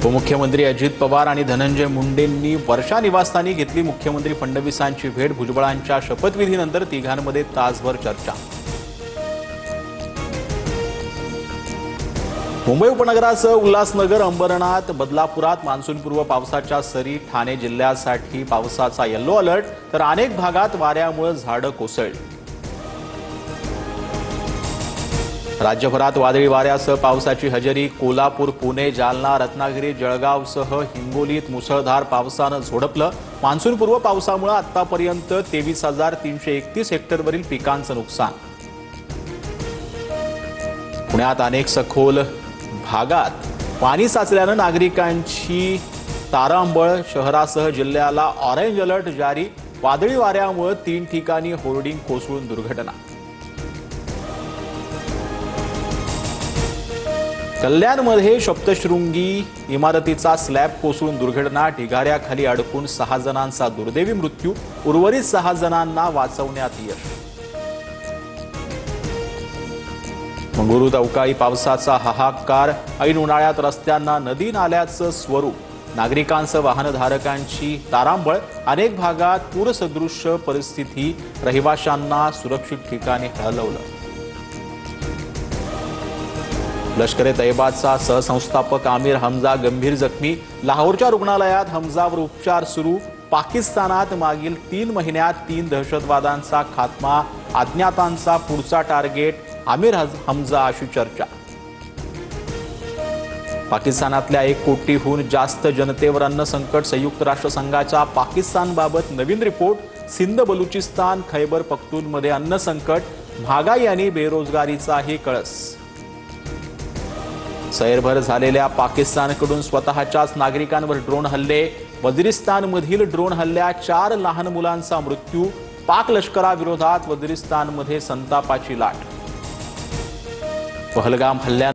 उपमुख्यमंत्री अजित पवार आणि धनंजय मुंडेंनी वर्षा निवासस्थानी घेतली मुख्यमंत्री फडणवीसांची भेट। भुजबळांच्या शपथविधीनंतर तिघांमध्ये तासभर चर्चा। मुंबई उपनगरासह उल्हासनगर, अंबरनाथ, बदलापुरात मान्सूनपूर्व पावसाच्या सरी। ठाणे जिल्ह्यासाठी पावसाचा येलो अलर्ट, तर अनेक भागात वाऱ्यामुळे झाडं कोसळली। राज्यभरात वादळी वाऱ्यासह पावसाची हजेरी। कोल्हापूर, पुणे, जालना, रत्नागिरी, जळगावसह हिंगोलीत मुसळधार पावसानं झोडपलं। मान्सूनपूर्व पावसामुळे आतापर्यंत 23,331 हेक्टरवरील पिकांचं नुकसान। पुण्यात अनेक सखोल भागात पाणी साचल्यानं नागरिकांची तारांबळ। शहरासह जिल्ह्याला ऑरेंज अलर्ट जारी। वादळी वाऱ्यामुळे 3 ठिकाणी होर्डिंग कोसळून दुर्घटना। कल्याणमध्ये सप्तशृंगी इमारतीचा स्लॅब कोसळून दुर्घटना। ढिगाऱ्याखाली अडकून 6 जणांचा दुर्दैवी मृत्यू। उर्वरित 6 जणांना वाचवण्यात यश। मंगळुरूत अवकाळी पावसाचा हाहाकार। ऐन उन्हाळ्यात रस्त्यांना नदी नाल्याचं स्वरूप। नागरिकांसह वाहनधारकांची तारांबळ। अनेक भागात पूरसदृश परिस्थिती। रहिवाशांना सुरक्षित ठिकाणी हलवलं। लष्कर-ए तैयबाचा सहसंस्थापक आमिर हमजा गंभीर जखमी। लाहोरच्या रुग्णालयात हमजावर उपचार सुरू। पाकिस्तानात मागील 3 महिन्यात 3 दहशतवाद्यांचा खात्मा। अज्ञातांचा पुढचा टार्गेट आमिर हमजा अशी चर्चा। पाकिस्तानातल्या 1 कोटीहून जास्त जनतेवर अन्न संकट। संयुक्त राष्ट्रसंघाचा पाकिस्तानबाबत नवीन रिपोर्ट। सिंध, बलुचिस्तान, खैबर पख्तूनमध्ये अन्न संकट। महागाई आणि बेरोजगारीचाही कळस। सैरभर झालेल्या पाकिस्तानकडून स्वतःच्याच नागरिकांवर ड्रोन हल्ले। वजिरिस्तानमधील ड्रोन हल्ल्यात 4 लहान मुलांचा मृत्यू। पाक लष्कराविरोधात वजिरिस्तानमध्ये संतापाची लाट। पहलगाम हल्ल्या